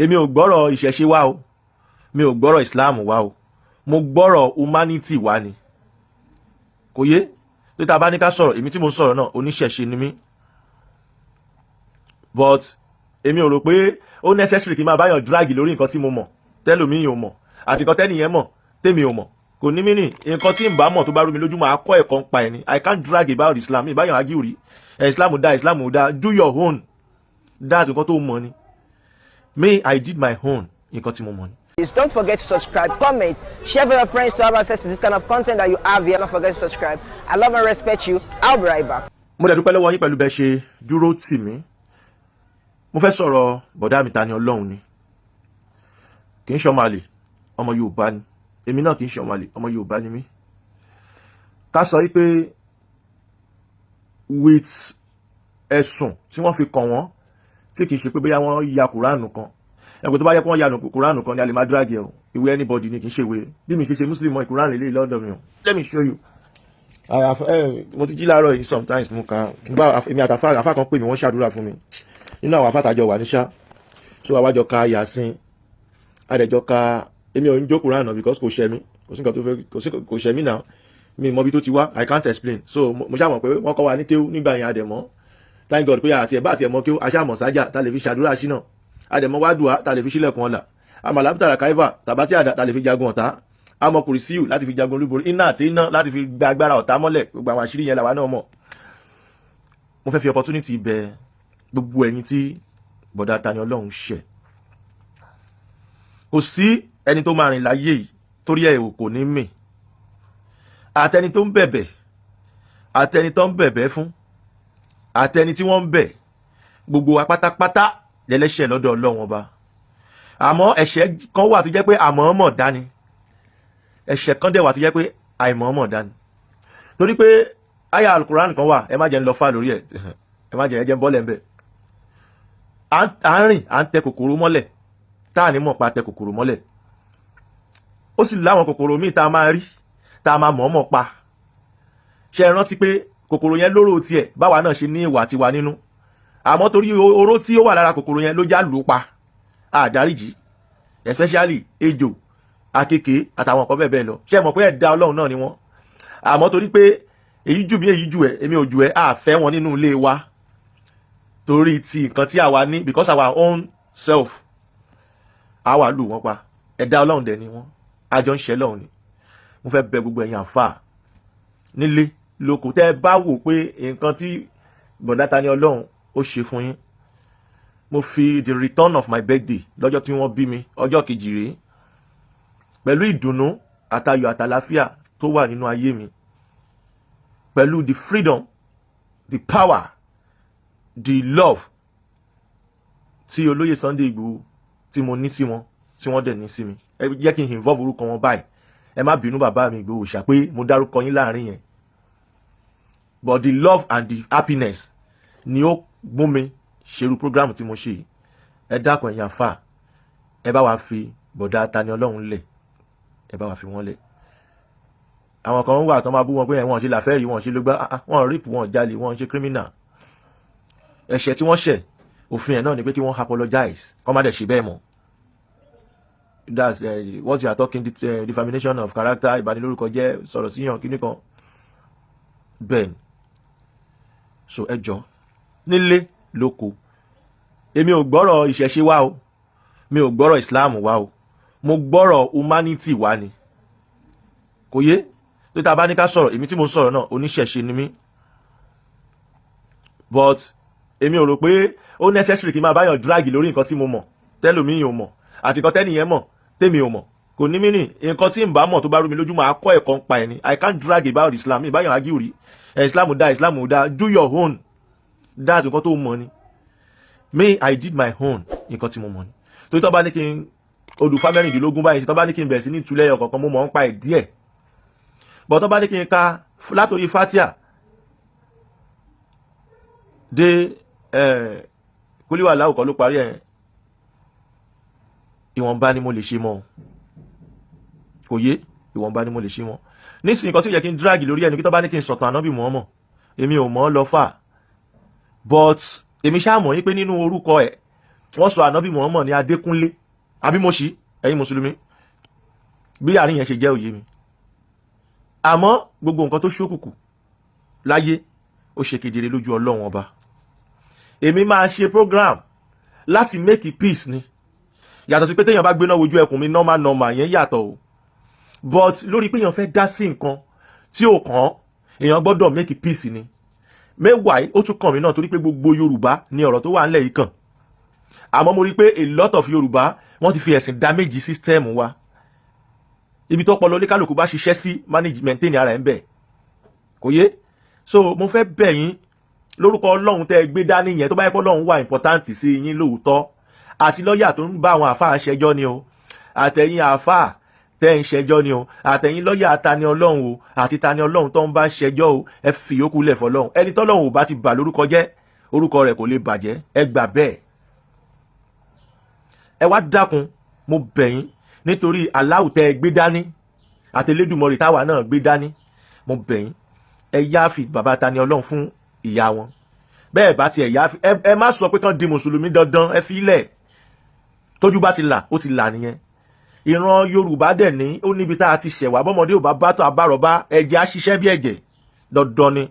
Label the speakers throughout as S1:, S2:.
S1: èmi ò gbọ́rọ̀ ìṣẹ̀ṣe wá o, mi ò gbọ́rọ̀ Islam wá o, mo gbọ́rọ̀ humanity wá ni. Kò yé tó tá bá ní ká sọ̀rọ̀, èmi tí mo ń sọ̀rọ̀ náà oníṣẹ̀ṣe ni mí, but èmi ò rò pé ó necessary kí n máa báyàn drag lórí nǹkan tí mo mọ̀ tẹ́lòmíì ò mọ̀ àti nǹkan tẹ́nìyẹn mọ̀ tèmi ò mọ̀. Kò ní mí nì nǹkan tí n bá mọ̀ tó bá rú mi lójú máa kọ́ ẹ̀kọ́ ń pa ẹ̀ ni. I can't drag about Islam, ìbáyàn argue rí Islam ò dá, do your own. That's nǹkan tó mọ̀ ni. Me, I did my own, nǹkan tí mo mọ̀ ni.
S2: Don't forget to subscribe, comment, share with your friends to have access to this kind of content that you have here. Don't forget to subscribe. I love and respect you. I'll be right back.
S1: Mo dẹ̀ dúpẹ́ lọ́wọ́ yín pẹ̀lú bẹ́ ṣe dúró tì mí. Mo fẹ́ sọ̀rọ̀ bọ̀dá mi Tani Ọlọ́run ni. Kì í ṣọmọ àlè, ọmọ Yorùbá ni. Èmi náà kì í ṣọmọ àlè, ọmọ Yorùbá ni mí. Ká sọ wípé with ẹ̀sùn tí wọ́n fi kàn wọ́n tí kì í ṣe pé bóyá wọ́n ya Kùránù kan. Ẹ̀kọ́ tó bá yẹ kó wọ́n ya Kùránù kan ni a lè máa drag ẹ̀ o. Ìwé anybody ni kì í ṣe ìwé. Bí mi ṣe Muslim mọ́ Kùránù lè lọ́dọ̀ mi o. Let me show you. Mo ti jí láàárọ̀ yìí sometimes mo kàn bá èmi àtàfà àfà kan pè mí wọ́n ṣàdúrà fún mi. Nínú àwọn àfàtàjọ wà ní ṣá. So àwájọ ka Yasin. Adẹ̀jọ ka èmi ò ń jó Kùránù because kò ṣẹ mí. Kò sí nǹkan tó fẹ́ kò ṣẹ mí náà. Mi mọ bí tó ti wá. I can't explain. So mo ṣá mọ̀ pé wọ́n kọ́ wa ní kéwú nígbà yẹn àdẹ̀mọ́. Thank God pé àti ẹ̀bá àti ẹ̀mọ́ kéwú aṣáàmọ̀ sájà tá lè fi ṣàdúrà sí náà. Àdẹ̀mọ́ wá dùá tá lè fi sílẹ̀kùn ọ̀la. Àmàlàbùtàrà káífà tàbátí àdá tá lè fi jagun ọ̀tá. Àmọ́ kùrìsíù láti fi jagun olúborí. Iná àti iná láti fi gba agbára ọ̀tá mọ́lẹ̀. Gbogbo àwọn àṣírí yẹn làwa náà mọ̀. Mo fẹ́ fi opportunity bẹ gbogbo ẹ̀yin tí bọ̀dá Tani Ọlọ́run ṣẹ̀. Kò sí ẹni tó máa rìn láyé yìí torí ẹ̀ ò kò ní mì. Àtẹni tó ń bẹ̀bẹ̀, àtẹni tó ń bẹ̀bẹ̀ fún, àtẹni tí wọ́n ń bẹ̀, gbogbo wa pátápátá lẹ́lẹ́ṣẹ̀ lọ́dọ̀ Ọlọ́run ọba. Àmọ́ ẹ̀ṣẹ̀ kan wà tó jẹ́ pé àmọ̀ọ́mọ̀ dání. Ẹ̀ṣẹ̀ kan dẹ̀ wà tó jẹ́ pé àìmọ̀ọ́mọ̀ dání. Torí pé àyà Al-Qur'an kan wà, ẹ má jẹ́ ń lọ fà lórí ẹ̀. Ẹ má jẹ́ ń bọ́lẹ̀ ń bẹ̀. À ń rìn, à ń tẹ kòkòrò mọ́lẹ̀. Tá à ní mọ̀ pa tẹ kòkòrò mọ́lẹ̀. Ó sì láwọn kòkòrò míì tá a máa rí, tá a máa mọ̀ọ́mọ̀ pa. Ṣé ẹ rántí pé kòkòrò yẹn lóró tiẹ̀ báwa náà ṣe ní ìwà tiwa nínú. Àmọ́ torí oró tí ó wà lára kòkòrò yẹn ló já lù ú pa. Àdáríjì, especially ejò, akeke àtàwọn nǹkan bẹ́ẹ̀ bẹ́ẹ̀ lọ. Ṣé ẹ mọ̀ pé ẹ̀dá Ọlọ́run náà ni wọ́n. Àmọ́ torí pé èyí jù mí èyí jù ẹ́, èmi ò jù ẹ́, a fẹ́ wọn nínú ilé wa. Torí ti nǹkan tí àwa ní because our own self. Àwa lù wọ́n pa. Ẹ̀dá Ọlọ́run dẹ̀ ni wọ́n. Àjọ ń ṣe Ọlọ́run ni. Mo fẹ́ bẹ̀ gbogbo ẹ̀yin àfáà nílé lóko tẹ́ bá wò pé nǹkan tí bọ̀dá Tani Ọlọ́run ó ṣe fún yín. Mo fi the return of my birthday lọ́jọ́ tí wọ́n bí mi ọjọ́ kejì rèé pẹ̀lú ìdùnnú àtayọ̀ àtàlàfíà tó wà nínú ayé mi, pẹ̀lú the freedom, the power, the love tí olóyè Sunday Igboho tí mo ní sí wọn tí wọ́n dẹ̀ ní sí mi. Ẹ jẹ́ kí n involve orúkọ wọn báyìí. Ẹ má bínú bàbá mi Igboho ṣá pé mo dárúkọ yín láàrin yẹn. But the love and the happiness ni ó mú mi ṣerú program tí mo ṣe. Ẹ dákun ẹ̀yin àfáà, ẹ bá wa fi bọ̀dá Tani Ọlọ́run lẹ̀. Ẹ bá wa fi wọ́n lẹ̀. Àwọn kan wà tán máa bú wọn pé wọ́n ṣe làfẹ́rí, wọ́n ṣe ló gbá, wọ́n rape, wọ́n jalè, wọ́n ṣe criminal. Ẹ̀ṣẹ̀ tí wọ́n ṣẹ̀, òfin ẹ̀ náà ni pé kí wọ́n apologize, kó má dẹ̀ ṣe bẹ́ẹ̀ mọ́. That's what you are talking, defamation of character, ìbanilórúkọ jẹ́, sọ̀rọ̀ síyàn kíní kan. Bẹ́ẹ̀ni. So ẹ jọ̀ọ́ nílé lóko. Èmi ò gbọ́rọ̀ ìṣẹ̀ṣe wá o. Mi ò gbọ́rọ̀ Islam wá o. Mo gbọ́rọ̀ humanity wá ni. Kò yé? Tó tá bá ní ká sọ̀rọ̀, èmi tí mo sọ̀rọ̀ náà oníṣẹ̀ṣe ni mí. But èmi ò rò pé ó necessary kí n máa báyàn drag lórí nǹkan tí mo mọ̀ tẹ́lòmíì ò mọ̀ àti nǹkan tẹ́nìyẹn mọ̀ tèmi ò mọ̀. Kò ní mí nì nǹkan tí n bá mọ̀ tó bá rú mi lójú máa kọ́ ẹ̀kọ́ ń pa ẹ̀ ni. I can't drag about Islam. Mi báyàn argue rí. Islam ò dá, do your own. That's nǹkan tó mọ̀ ni. Me, I did my own, nǹkan tí mo mọ̀ ni. Torí tó bá ní kí n odùfá mẹ́rìndínlógún báyìí, tó bá ní kí n bẹ̀rẹ̀ sí ní túlẹ̀ ọ̀kọ̀ọ̀kan mo mọ̀ ń pa ẹ̀ díẹ̀. But tó bá ní kí n ka látòrí Fatia dé kúlíwà láwùkọ́ ló parí ẹ̀. Ìwọ̀nba ni mo lè ṣe mọ́. Kò yé, ìwọ̀nba ni mo lè ṣe mọ́. Nísìnyí nǹkan tí ó yẹ kí n drag lórí ẹni kí tó bá ní kí n sọ̀tàn Ànábì Muhammad. Èmi ò mọ̀ lọ fà. But èmi ṣáà mọ̀ yín pé nínú orúkọ ẹ̀ wọ́n sọ ànábì Muhammad ní Adékúnlé àbí mo ṣí ẹ̀yin mùsùlùmí bí àárín yẹn ṣe jẹ́ òye mi. Àmọ́ gbogbo nǹkan tó ṣókùnkùn láyé ó ṣe kedere lójú Ọlọ́run ọba. Èmi máa ṣe program láti make peace ni, yàtọ̀ sí pé téèyàn bá gbéná wojú ẹkùn mi normal yẹn yàtọ̀ o, but lórí pé èèyàn fẹ́ dá sí nǹkan tí ò kàn èèyàn gbọ́dọ̀ make peace ni. Mẹ́wàá ó tún kàn mí náà torí pé gbogbo Yorùbá ni ọ̀rọ̀ tó wà ńlẹ̀ yìí kàn. Àmọ́ mo rí pé a lot of Yorùbá wọ́n ti fi ẹ̀sìn damage system wa. Ibi tó pọlọ oníkálùkù bá ṣiṣẹ́ sí management ní ara ẹ̀ ń bẹ̀ kò yé. So mo fẹ́ bẹ̀ yín lórúkọ Ọlọ́run tẹ́ ẹ gbé dání yẹn, tó bá yẹ kó Ọlọ́run wà important sí yín lóòótọ́, àti lọ́ọ̀yà tó ń bá àwọn àáfàá ṣẹjọ́ ni o, àtẹ̀yìn àáfàá tẹ́ ń ṣẹjọ́ ni o, àtẹ̀yìn lọ́ọ̀yà Tani Ọlọ́run o, àti Tani Ọlọ́run tó ń bá ṣẹjọ́ o, ẹ fi yòókù lẹ̀ fọlọ́run. Ẹni tọ́lọ́run ò bá ti bà lórúkọ jẹ́, orúkọ rẹ̀ kò lè bàjẹ́, ẹ gbà bẹ́ẹ̀. Ẹ wá dákun mo bẹ̀ yín nítorí Allahu tẹ́ ẹ gbé dání àti Elédùmarè táwa náà gbé dání, mo bẹ̀ yín ẹ yááfì bàbá Tani Ọlọ́run fún ìyá wọn. Bẹ́ẹ̀ bá tiẹ̀ yááfì ẹ má sọ pé kán di mùsùlùmí dandan, ẹ fi ilẹ̀ tójú bá ti là ó ti là nìyẹn. Ìran Yorùbá dẹ̀ ní ó níbi tá a ti ṣẹ̀wá, bọ́mọdé ò bá bá tó àbárọ̀bá ẹ̀jẹ̀ á ṣiṣẹ́ bí ẹ̀jẹ̀ dandan ni.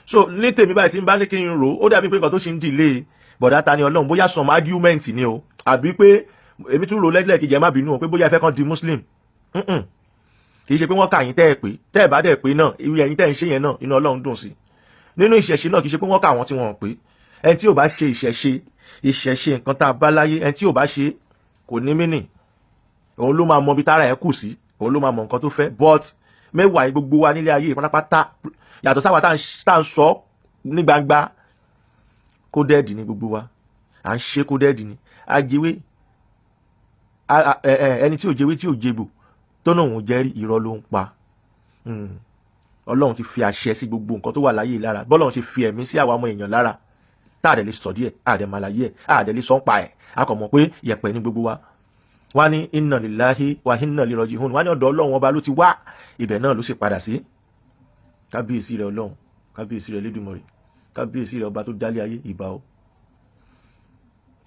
S1: So ní tèmi báyìí tí n bá ní kí n rò ó dàbí pé nǹkan tó ṣe ń dìlé bọ̀dá Tani Ọlọ́run bóyá some argument ni o, àbí pé èmi tún rò lẹ́gbẹ̀ẹ́ má bínú o pé bóyá ẹ fẹ́ kàn di Muslim. Kì í ṣe pé wọ́n kà yín tẹ́ ẹ pé tẹ́ ẹ bá dẹ̀ pé náà irú ẹ̀yin tẹ́ ẹ ń ṣe yẹn náà inú Ọlọ́run dùn sí. Nínú ìṣẹ̀ṣe náà kì í ṣe pé wọ́n kà wọ́n tí wọ́n pé ẹni tí ò bá ṣe ìṣẹ̀ṣe nǹkan tá a bá láyé, ẹni tí ò bá ṣe kò ní mínì, òun ló máa mọ ibi tára ẹ̀ kù sí, òun ló máa mọ nǹkan tó fẹ́. But mẹ́wàá gbogbo wa nílé ayé pátápátá yàtọ̀ sáwà tá à ń sọ ní gbangba, kódẹ́ẹ̀dì ni gbogbo wa, à ń ṣe kódẹ́ẹ̀dì ni. Ajewé ẹni tí ò jewé tí ò jegbò tó náà òun jẹ́rí irọ́ ló ń pa. Ọlọ́run ti fi àṣẹ sí gbogbo nǹkan tó wà láyé lára, bọ́lọ́run ṣe fi ẹ̀mí sí àwa ọmọ èèyàn lára tá a dẹ̀ lè sọ díẹ̀, a dẹ̀ máa láyé ẹ̀, a dẹ̀ lè sọ ń pa ẹ̀, a kàn mọ̀ pé yẹ̀pẹ̀ ní gbogbo wa. Wá ní inna lillahi wa inna ilaihi raji'un, wá ní ọ̀dọ̀ Ọlọ́run ọba ló ti wá, ibẹ̀ náà ló sì padà sí. Kábíyèsí rẹ̀ Ọlọ́run, kábíyèsí rẹ̀ Elédùmarè, kábíyèsí rẹ̀ ọba tó dálé ayé, ìbà o.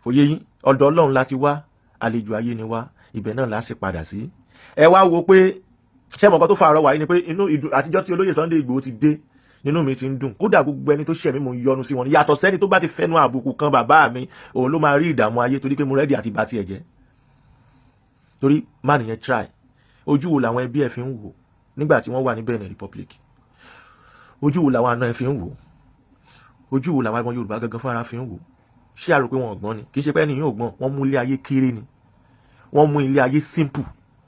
S1: Òye yín, ọ̀dọ̀ Ọlọ́run láti wá, àlejò ayé ni wá, ibẹ̀ náà lá sì padà sí. Ẹ wá wo pé ṣé mọ̀kọ́ tó fa àrọ̀ wà yìí ni pé inú àtijọ́ tí olóyè Sunday Igboho ti dé nínú mi ti ń dùn, kódà gbogbo ẹni tó ṣẹ̀ mí mo ń yọnu sí wọn, yàtọ̀ sẹ́ni tó bá ti fẹ́nu àbùkù kan bàbá mi, òun ló máa rí ìdààmú ayé torí pé mo rẹ́dì àti bá tiẹ̀ jẹ́. Torí má nìyẹn try. Ojú wo làwọn ẹbí ẹ fi ń wò nígbà tí wọ́n wà ní Benin Republic? Ojú wo làwọn àna ẹ fi ń wò? Ojú wo làwọn ọmọ Yorùbá gangan fúnra fi ń wò? Ṣé a rò pé wọn ọ̀gbọ́n ni? Kì í ṣe pé ẹni yóò gbọ́n, wọ́n mú ilé ayé kéré ni, wọ́n mú ilé ayé simple.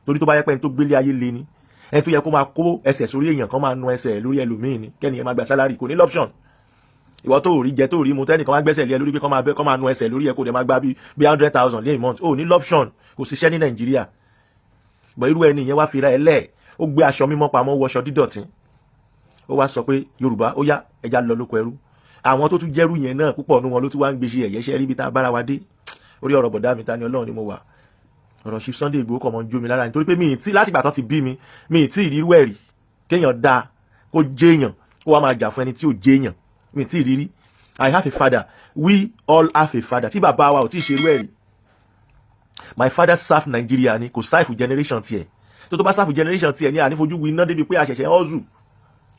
S1: Torí tó bá yẹ pé ẹni tó gbé ilé ayé le ni, ẹni tó yẹ kó máa kó ẹsẹ̀ sórí èèyàn kan máa nu ẹsẹ̀ lórí ẹlòmíì ni, kẹ́ni ẹ máa gba sálárì, kò ní option. Ìwọ tó rí jẹ tó rí mu tẹ́nìkan máa gbẹ́sẹ̀ lé ẹ lórí pé kọ́ máa nu ẹsẹ̀ lórí ẹ kó dẹ̀ máa gba bí 100,000 lé month, ó ní option, kò síṣẹ́ ní Nàìjíríà. Bọ̀ irú ẹni yẹn wá fi ra ẹ lẹ̀, ó gbé aṣọ mímọ́ pamọ́, wọṣọ dídọ̀tí, ó wá sọ pé Yorùbá ó yá ẹja lọ lóko ẹrú. Àwọn tó tún jẹ́rú yẹn náà púpọ̀ nínú wọn ló tún wá ń gbé ṣe ẹ̀yẹ́ṣẹ́ rí bí tá a bára wa dé. Orí ọ̀rọ̀ bọ̀dá mi Tani Ọlọ́run ni mo wà. Ọ̀rọ̀ Chief Sunday Igboho kọ̀ mọ́ ń jó mi lára nítorí pé mi ì tí láti ìgbà tán ti bí mi ì tí ì rí irú ẹ̀rí kéèyàn dáa kó jéèyàn kó wá máa jà fún ẹni tí ò jéèyàn, mi ì tí ì rí rí. I have a father, we all have a father. Tí bàbá wa ò tí ì ṣe irú ẹ̀rí. My father serve Nigeria ni, kò sáìfù generation tiẹ̀. Tó bá sáìfù generation tiẹ̀ ni ànífojú wi iná débi pé àṣẹ̀ṣẹ̀ ọ́zù,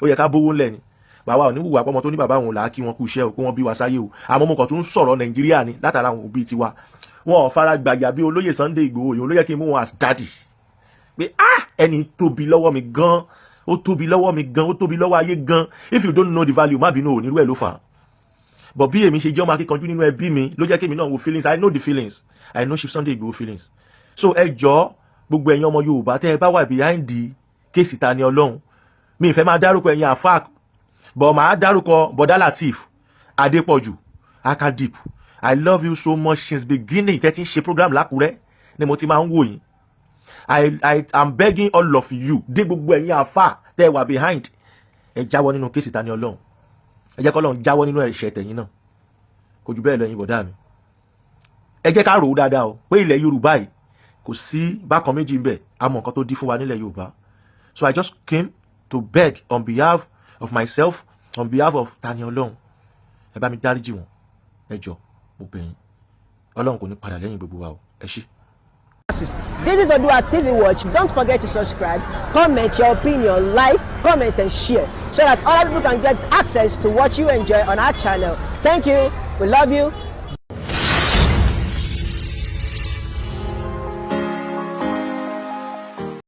S1: ó yẹ ká bówó ńlẹ̀ ni. Bàbá ò ní hùwà pọ́mọ tó ní bàbá òun là á kí wọn kú iṣẹ́ o, kó wọn bí wa sáyé o. Àmọ́ mo kàn tún sọ̀rọ̀ Nàìjíríà ni látara àwọn òbí tiwa. Wọn ò fara gbàyà bí olóyè Sunday Igboho yìí, olóyè kí n mú wọn as daddy. Pé ẹni tóbi lọ́wọ́ mi gan, ó tóbi lọ́wọ́ mi gan, ó tóbi lọ́wọ́ ayé gan. If you don't know the value, má bínú, ò nírú ẹ̀ ló fà á. But bí èmi ṣe jẹ́ ọmọ akíkanjú nínú ẹbí mi ló jẹ́ kí èmi náà wo feelings. I know the feelings. I know Chief Sunday Igboho feelings. So ẹ jọ̀ọ́ gbogbo ẹ̀yin ọmọ Yorùbá tẹ́ ẹ bá wà behind the case Tani Ọlọ́run, mi ì fẹ́ máa dárúkọ ẹ̀yin àfáà, but màá dárúkọ Bọ̀dá Lateef Adépọ̀jù Akadip. I love you so much since beginning tẹ́tí ń ṣe program lákùrẹ́ ni mo ti máa ń wò yín. I am begging all of you, dé gbogbo ẹ̀yin àfáà tẹ́ ẹ wà behind, ẹ jáwọ́ nínú case Tani Ọlọ́run, ẹ jẹ́ k'Ọlọ́run jáwọ́ nínú ẹ̀ṣẹ̀ tẹ̀yin náà, kò jù bẹ́ẹ̀ lọ ẹ̀yin bọ̀dá mi. Ẹ jẹ́ ká rò ó dáadáa o pé ilẹ̀ Yorùbá yìí kò sí bákan méjì ń bẹ̀, àmọ́ nǹkan tó dí fún wa nílẹ̀ Yorùbá. So I just came to beg on behalf of myself, on behalf of Tani Ọlọ́run, ẹ bá mi dáríjì wọn, ẹ jọ̀ọ́ mo bẹ̀ yín. ọlọ́run kò ní padà lẹ́yìn gbogbo wa o. Ẹ ṣé.
S2: This is ODUA TV Watch. Don't forget to subscribe, comment your opinion, like, comment and share so that other people can get access to what you enjoy on our channel. Thank you. We love you.